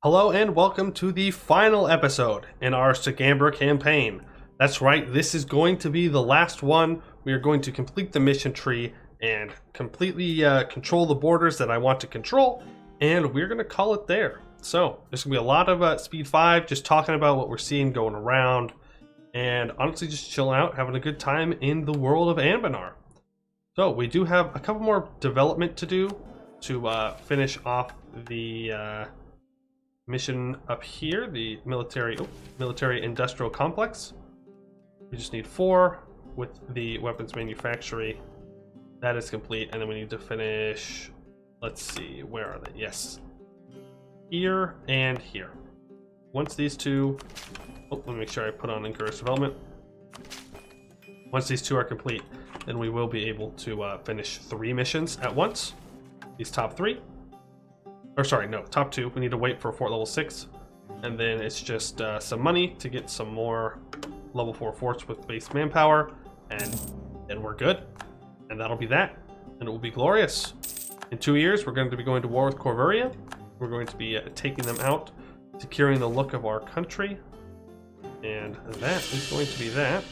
Hello and welcome to the final episode in our Sugamber campaign. That's right, this is going to be the last one. We are going to complete the mission tree and completely control the borders that I want to control, and we're going to call it there. So, there's going to be a lot of Speed 5, just talking about what we're seeing going around, and honestly just chilling out, having a good time in the world of Anbennar. So, we do have a couple more development to do to finish off the mission up here, the military industrial complex. We just need 4 with the weapons manufactory. That is complete, and then we need to finish, let's see, where are they? Yes, here and here. Once these two, let me make sure I put on encourage development. Once these two are complete, then we will be able to finish 3 missions at once. These top 3. Or sorry, no, top 2. We need to wait for fort level 6. And then it's just some money to get some more level 4 forts with base manpower. And then we're good. And that'll be that. And it will be glorious. In 2 years, we're going to be going to war with Corvuria. We're going to be taking them out, securing the look of our country. And that is going to be that.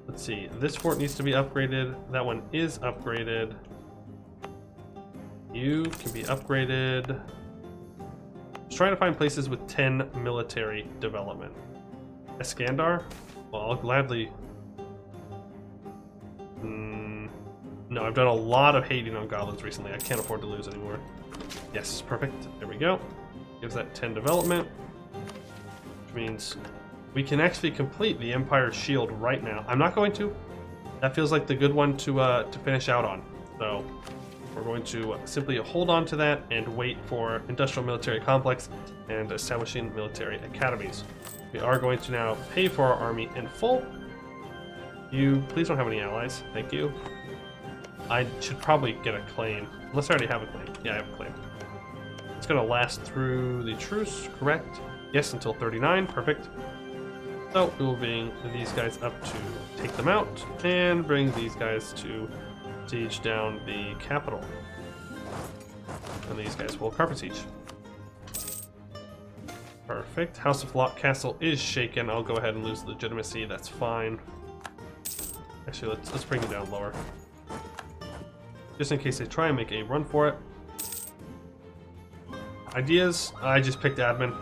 Let's see, this fort needs to be upgraded. That one is upgraded. You can be upgraded. Just trying to find places with 10 military development. Iskandar? Well, I'll gladly... No, I've done a lot of hating on goblins recently. I can't afford to lose anymore. Yes, perfect. There we go. Gives that 10 development. Which means we can actually complete the Empire's shield right now. I'm not going to. That feels like the good one to finish out on. So... we're going to simply hold on to that and wait for industrial military complex and establishing military academies. We are going to now pay for our army in full. You please don't have any allies. Thank you. I should probably get a claim. Unless I already have a claim. Yeah, I have a claim. It's going to last through the truce, correct? Yes, until 39. Perfect. So we will bring these guys up to take them out and bring these guys to siege down the capital. And these guys will carpet siege. Perfect. House of Lock Castle is shaken. I'll go ahead and lose legitimacy. That's fine. Actually, let's bring it down lower. Just in case they try and make a run for it. Ideas. I just picked admin.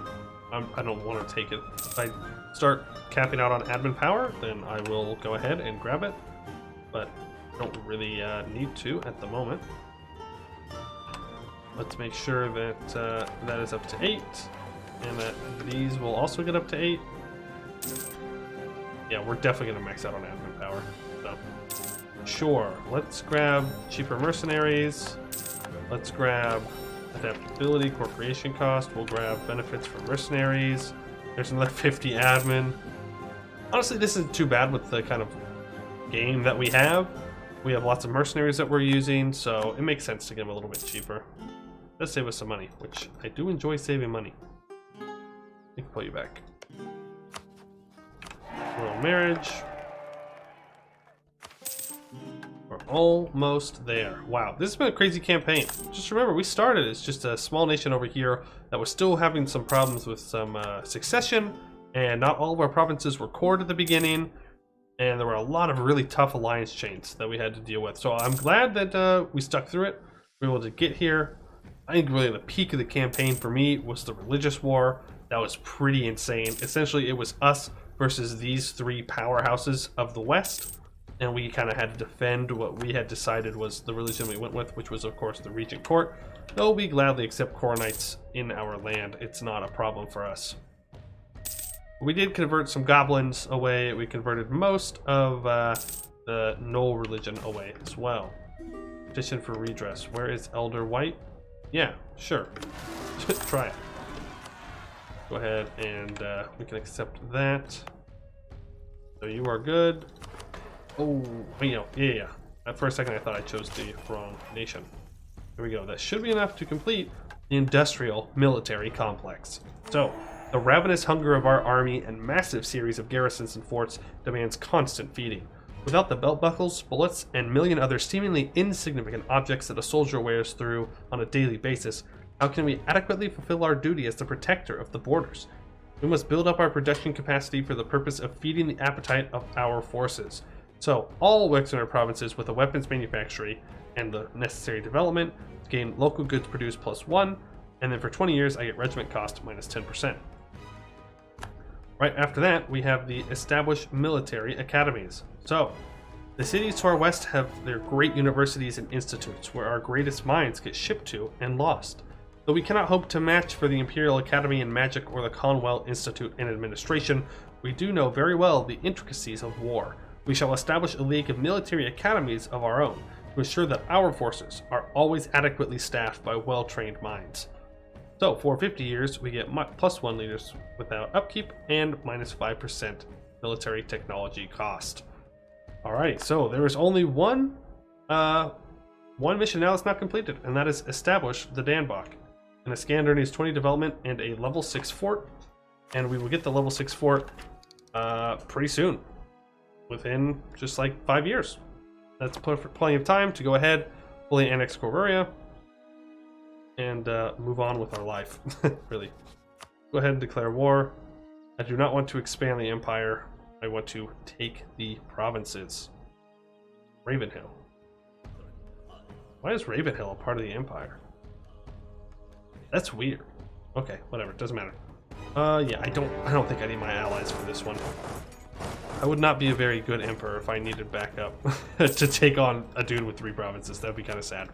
I don't want to take it. If I start capping out on admin power, then I will go ahead and grab it. But don't really need to at the moment. Let's make sure that that is up to 8, and that these will also get up to 8. Yeah, we're definitely gonna max out on admin power. So, sure, let's grab cheaper mercenaries. Let's grab adaptability, core creation cost. We'll grab benefits for mercenaries. There's another 50 admin. Honestly, this isn't too bad with the kind of game that we have. We have lots of mercenaries that we're using, so it makes sense to get them a little bit cheaper. Does save us some money, which I do enjoy saving money. I can pull you back. Royal marriage. We're almost there. Wow, this has been a crazy campaign. Just remember, we started as just a small nation over here that was still having some problems with some succession, and not all of our provinces were cored at the beginning. And there were a lot of really tough alliance chains that we had to deal with. So I'm glad that we stuck through it. We were able to get here. I think really the peak of the campaign for me was the religious war. That was pretty insane. Essentially, it was us versus these 3 powerhouses of the West. And we kind of had to defend what we had decided was the religion we went with, which was, of course, the Regent Court. Though we gladly accept Coronites in our land. It's not a problem for us. We did convert some goblins away. We converted most of the Knoll religion away as well. Petition for redress. Where is Elder White? Yeah, sure. Try it. Go ahead and we can accept that. So you are good. Oh, yeah. For a second I thought I chose the wrong nation. Here we go. That should be enough to complete the industrial military complex. So, the ravenous hunger of our army and massive series of garrisons and forts demands constant feeding. Without the belt buckles, bullets, and million other seemingly insignificant objects that a soldier wears through on a daily basis, How can we adequately fulfill our duty as the protector of the borders? We must build up our production capacity for the purpose of feeding the appetite of our forces. So, all Wexner provinces with a weapons manufactory and the necessary development gain local goods produced +1, and then for 20 years I get regiment cost minus 10%. Right after that, we have the established military academies. So, the cities to our west have their great universities and institutes, where our greatest minds get shipped to and lost. Though we cannot hope to match for the Imperial Academy in Magic or the Commonwealth Institute in Administration, we do know very well the intricacies of war. We shall establish a league of military academies of our own, to ensure that our forces are always adequately staffed by well-trained minds. So, for 50 years, we get +1 leaders without upkeep and minus 5% military technology cost. Alright, so there is only one mission now that's not completed, and that is establish the Danbach. And a Scander needs 20 development and a level 6 fort, and we will get the level 6 fort pretty soon, within just like 5 years. That's plenty of time to go ahead, fully annex Corveria, and move on with our life. Really. Go ahead and declare war. I do not want to expand the empire. I want to take the provinces. Ravenhill. Why is Ravenhill a part of the empire? That's weird. Okay, whatever. Doesn't matter. Yeah, I don't think I need my allies for this one. I would not be a very good emperor if I needed backup to take on a dude with 3 provinces. That would be kind of sad.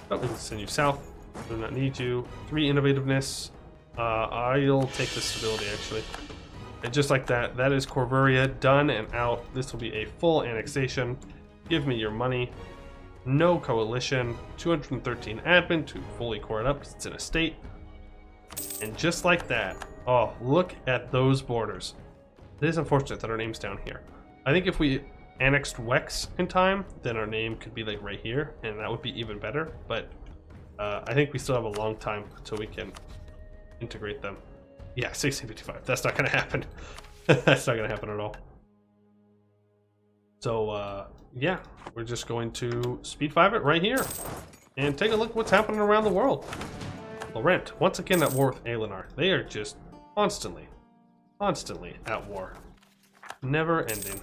But we can send you south. Do not need you. 3 innovativeness. I'll take the stability actually. And just like that, that is Corveria done and out. This will be a full annexation. Give me your money. No coalition. 213 admin to fully core it up because it's in a state. And just like that, oh, look at those borders. It is unfortunate that our name's down here. I think if we annexed Wex in time, then our name could be like right here, and that would be even better. But I think we still have a long time until we can integrate them. Yeah, 1655. That's not going to happen. That's not going to happen at all. So, yeah, we're just going to speed 5 it right here and take a look at what's happening around the world. Laurent, once again at war with Alinar. They are just constantly at war. Never ending.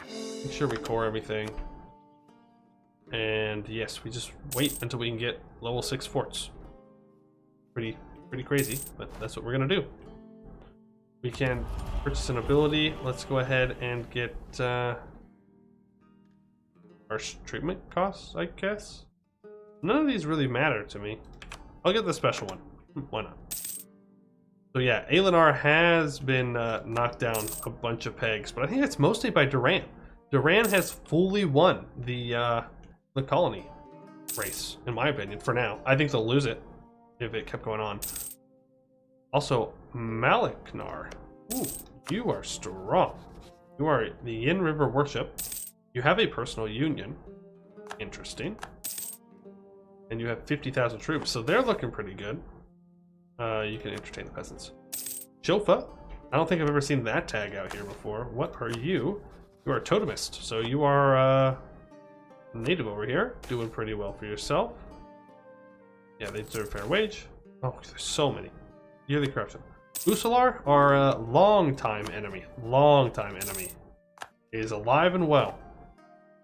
Make sure we core everything. And yes, we just wait until we can get level 6 forts. Pretty crazy, but that's what we're gonna do. We can purchase an ability. Let's go ahead and get our treatment costs, I guess. None of these really matter to me. I'll get the special one. Why not? So yeah, Alinar has been knocked down a bunch of pegs, but I think it's mostly by Duran. Duran has fully won the colony race, in my opinion, for now. I think they'll lose it if it kept going on. Also, Maliknar. Ooh, you are strong. You are the Yin River Worship. You have a personal union. Interesting. And you have 50,000 troops, so they're looking pretty good. You can entertain the peasants. Shilfa. I don't think I've ever seen that tag out here before. What are you? You are a totemist, so you are native over here. Doing pretty well for yourself. Yeah, they deserve fair wage. Oh, there's so many. Yearly corruption. Usalar, our long-time enemy, is alive and well.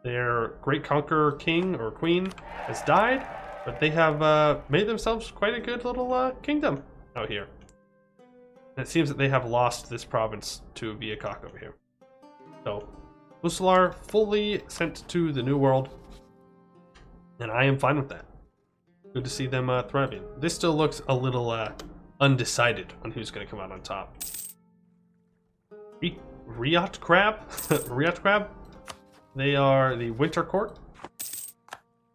Their great conqueror king or queen has died, but they have made themselves quite a good little kingdom out here. And it seems that they have lost this province to Viacok over here. So, Usalar fully sent to the New World, and I am fine with that. Good to see them thriving. This still looks a little undecided on who's going to come out on top. Riot Crab? Riot Crab? They are the Winter Court.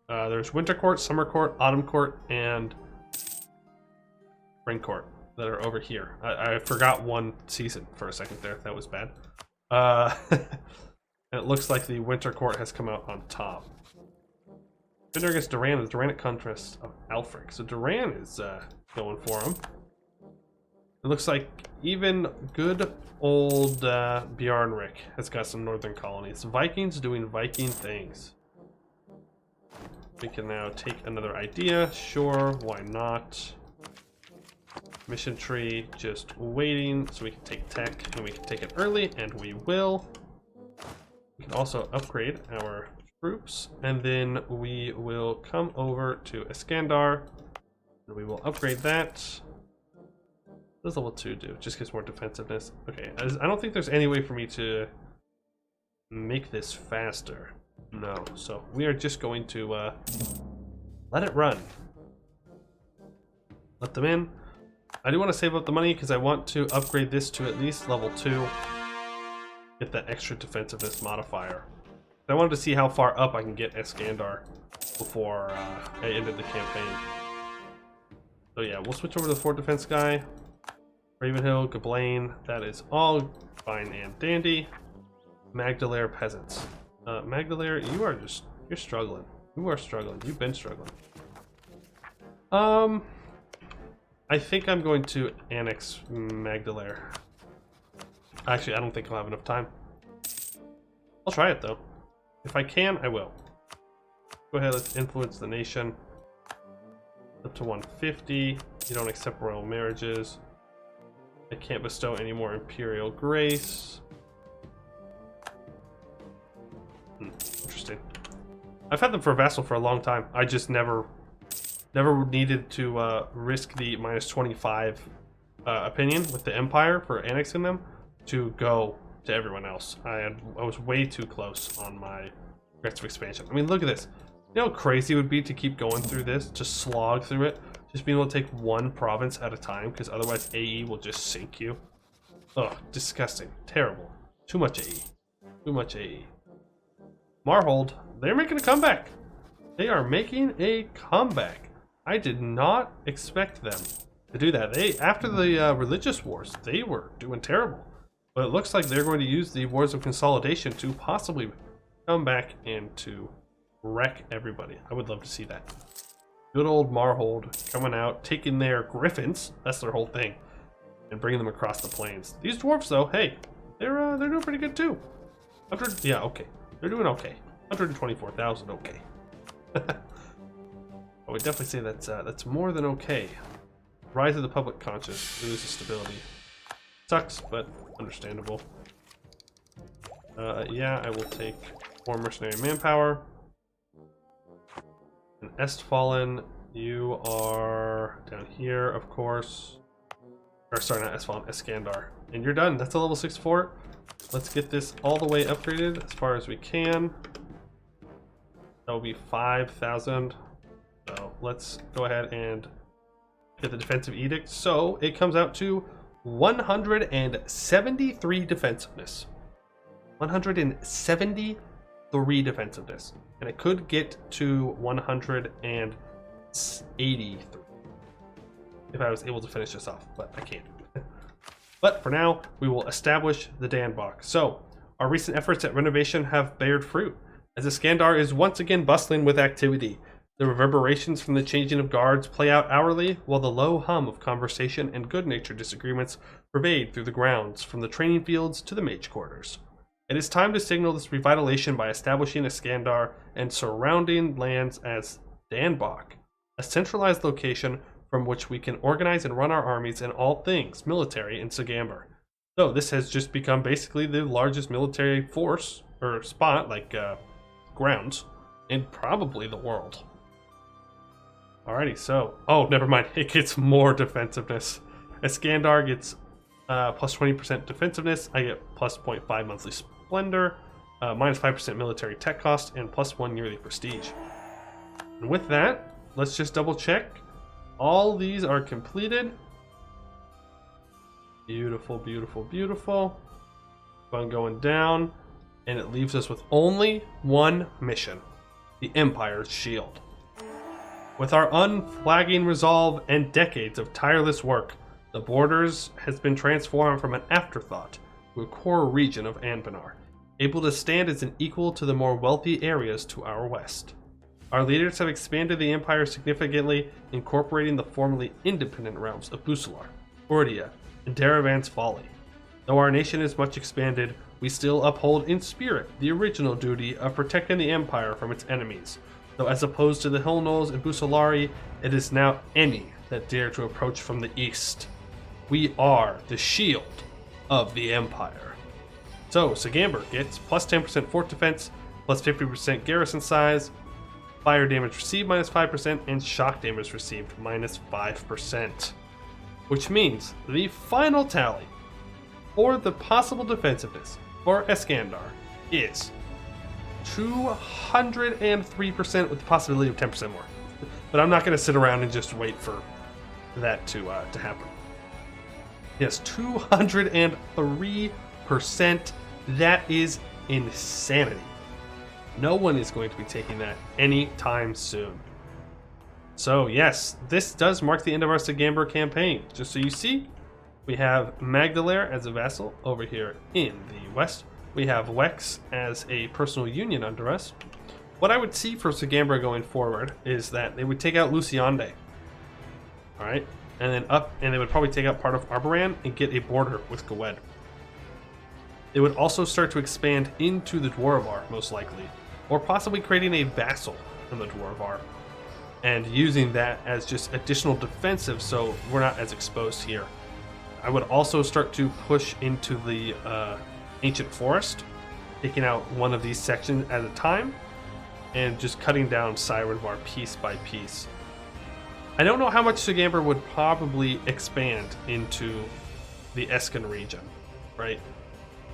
There's Winter Court, Summer Court, Autumn Court, and Spring Court that are over here. I forgot one season for a second there. That was bad. And it looks like the Winter Court has come out on top. Defender against Duran is Duranic contrast of Alfric. So Duran is going for him. It looks like even good old Bjarnrik has got some northern colonies. Vikings doing Viking things. We can now take another idea. Sure, why not? Mission tree, just waiting so we can take tech and we can take it early, and we will. We can also upgrade our troops, and then we will come over to Iskandar and we will upgrade that. What does level 2 do? Just gives more defensiveness. Okay, I don't think there's any way for me to make this faster. No, so we are just going to let it run. Let them in. I do want to save up the money because I want to upgrade this to at least level 2. Get that extra defensiveness modifier. I wanted to see how far up I can get Iskandar before I ended the campaign. So yeah, we'll switch over to the Fort Defense guy. Ravenhill, Gablain, that is all fine and dandy. Magdalare peasants. Magdalare, you're struggling. You are struggling. You've been struggling. I think I'm going to annex Magdalare. Actually, I don't think I'll have enough time. I'll try it though. If I can, I will. Go ahead, let's influence the nation. Up to 150. You don't accept royal marriages. I can't bestow any more imperial grace. Interesting. I've had them for a vassal for a long time. I just never needed to risk the minus 25 opinion with the Empire for annexing them to go to everyone else. I was way too close on my threats of expansion. I mean, look at this. You know how crazy it would be to keep going through this, to slog through it, just being able to take one province at a time, because otherwise AE will just sink you. Ugh, disgusting. Terrible. Too much AE. Too much AE. Marhold, they're making a comeback. They are making a comeback. I did not expect them to do that. After the religious wars, they were doing terrible. But it looks like they're going to use the wars of consolidation to possibly come back and to wreck everybody. I would love to see that. Good old Marhold coming out, taking their griffins, that's their whole thing, and bringing them across the plains. These dwarves, though, hey, they're doing pretty good too. Yeah, okay, they're doing okay. 124,000, okay. I would definitely say that's more than okay. Rise of the public conscience, loses stability. Sucks, but understandable. Yeah, I will take more mercenary manpower. And Estfallen, you are down here, of course. Or sorry, not Estfallen, Iskandar. And you're done. That's a level 6 fort. Let's get this all the way upgraded as far as we can. That will be 5,000. So let's go ahead and get the defensive edict. So it comes out to 173 defensiveness. 173 defensiveness. And it could get to 183 if I was able to finish this off, but I can't. But for now, we will establish the Danbach. So our recent efforts at renovation have bared fruit, as Iskandar is once again bustling with activity. The reverberations from the changing of guards play out hourly, while the low hum of conversation and good-natured disagreements pervade through the grounds, from the training fields to the mage quarters. It is time to signal this revitalization by establishing Iskandar and surrounding lands as Danbach, a centralized location from which we can organize and run our armies and all things military in Sugamber. So this has just become basically the largest military force, or spot, like grounds, in probably the world. Alrighty, so, oh, never mind, it gets more defensiveness. Iskandar gets plus 20% defensiveness, I get plus 0.5 monthly splendor, minus 5% military tech cost, and plus 1 yearly prestige. And with that, let's just double check. All these are completed. Beautiful, beautiful, beautiful. Fun going down, and it leaves us with only one mission, the Empire's Shield. With our unflagging resolve and decades of tireless work, the borders has been transformed from an afterthought to a core region of Anbennar, able to stand as an equal to the more wealthy areas to our west. Our leaders have expanded the Empire significantly, incorporating the formerly independent realms of Busalar, Ordia, and Daravan's Folly. Though our nation is much expanded, we still uphold in spirit the original duty of protecting the Empire from its enemies, So as opposed to the Hill Knolls and Busolari, it is now any that dare to approach from the east. We are the shield of the Empire. So Sugamber gets plus 10% fort defense, plus 50% garrison size, fire damage received minus 5%, and shock damage received minus 5%. Which means the final tally for the possible defensiveness for Iskandar is 203% with the possibility of 10% more. But I'm not going to sit around and just wait for that to happen. Yes, 203%. That is insanity. No one is going to be taking that anytime soon. So yes, this does mark the end of our Sugamber campaign. Just so you see, we have Magdalare as a vassal over here in the west. We have Wex as a personal union under us. What I would see for Sugamber going forward is that they would take out Luciande. Alright, and then up, and they would probably take out part of Arboran and get a border with Gwed. They would also start to expand into the Dwarvar, most likely, or possibly creating a vassal in the Dwarvar and using that as just additional defensive so we're not as exposed here. I would also start to push into the Ancient Forest, taking out one of these sections at a time and just cutting down Sirenvar piece by piece. I don't know how much Sugamber would probably expand into the Eskin region, right?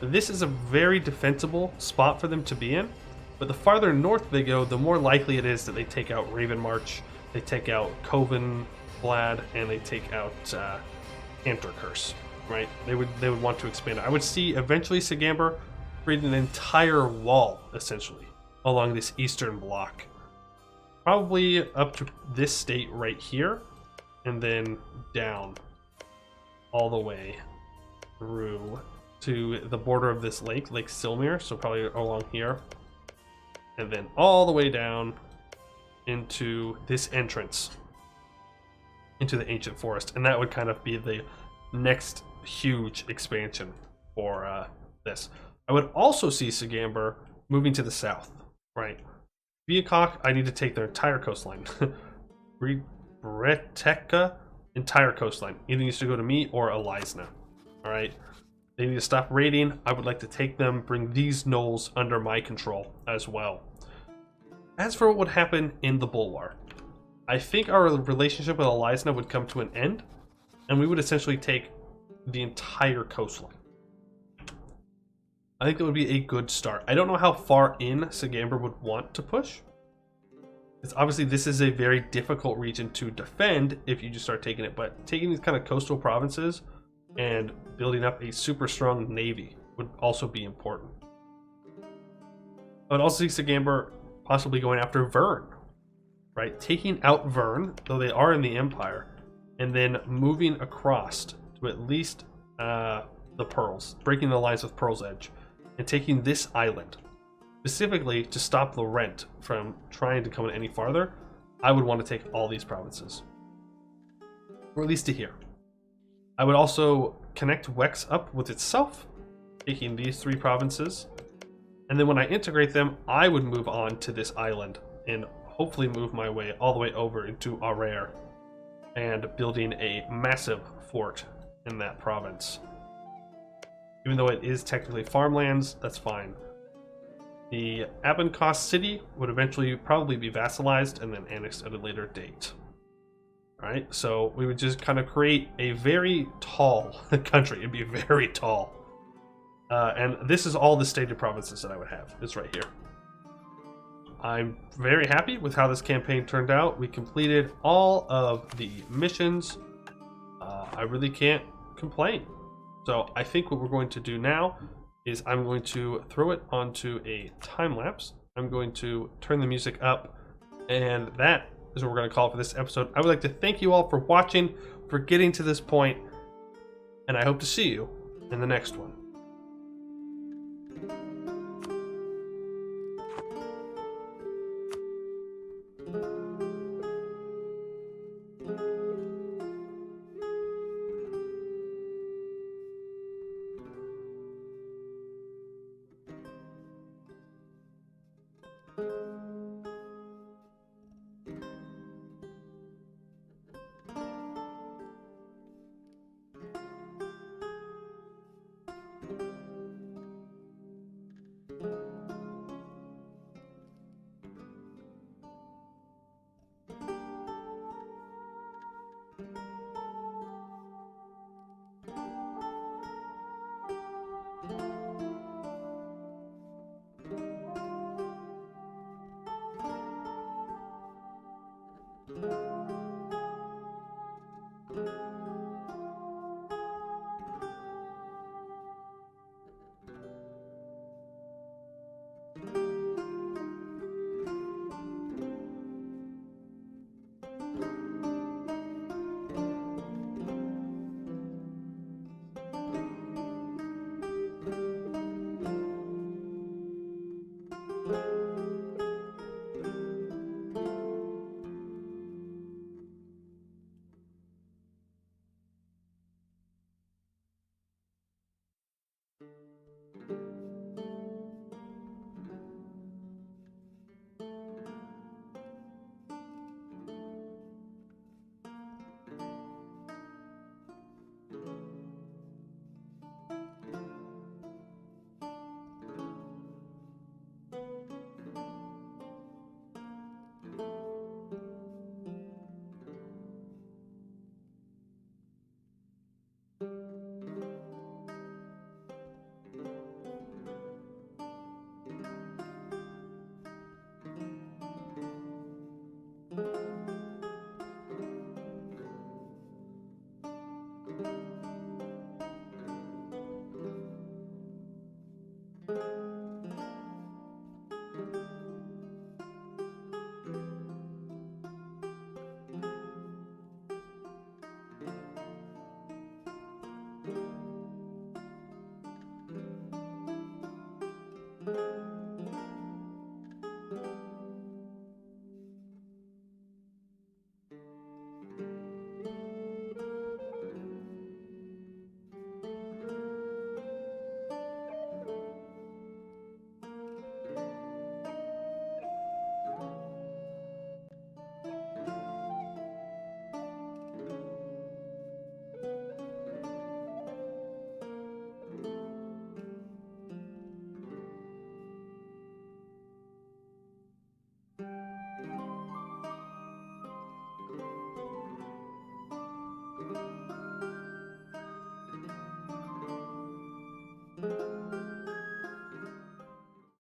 This is a very defensible spot for them to be in, but the farther north they go, the more likely it is that they take out Raven March, they take out Coven Blad, and they take out Enter Curse, right? They would want to expand. I would see eventually Sugamber create an entire wall, essentially, along this eastern block. Probably up to this state right here, and then down all the way through to the border of this lake, Lake Silmir, so probably along here, and then all the way down into this entrance into the Ancient Forest, and that would kind of be the next huge expansion for this. I would also see Sugamber moving to the south, right? Viacok, I need to take their entire coastline. Breteka, entire coastline. Either needs to go to me or Elisna. Alright? They need to stop raiding. I would like to take them, bring these gnolls under my control as well. As for what would happen in the Bulwark, I think our relationship with Elisna would come to an end, and we would essentially take the entire coastline. I think that would be a good start. I don't know how far in Sugamber would want to push. Because obviously this is a very difficult region to defend if you just start taking it, but taking these kind of coastal provinces and building up a super strong navy would also be important. I would also see Sugamber possibly going after Vern, right? Taking out Vern, though they are in the Empire, and then moving across to at least the Pearls, breaking the alliance with Pearl's Edge, and taking this island, specifically to stop Laurent from trying to come in any farther. I would want to take all these provinces, or at least to here. I would also connect Wex up with itself, taking these three provinces, and then when I integrate them, I would move on to this island and hopefully move my way all the way over into Auraire and building a massive fort in that province. Even though it is technically farmlands, that's fine. The Abencost city would eventually probably be vassalized and then annexed at a later date. Alright, so we would just kind of create a very tall country. It'd be very tall. And this is all the stated provinces that I would have. It's right here. I'm very happy with how this campaign turned out. We completed all of the missions. I really can't complain. So I think what we're going to do now is I'm going to throw it onto a time lapse. I'm going to turn the music up, and that is what we're going to call it for this episode. I would like to thank you all for watching, for getting to this point, and I hope to see you in the next one.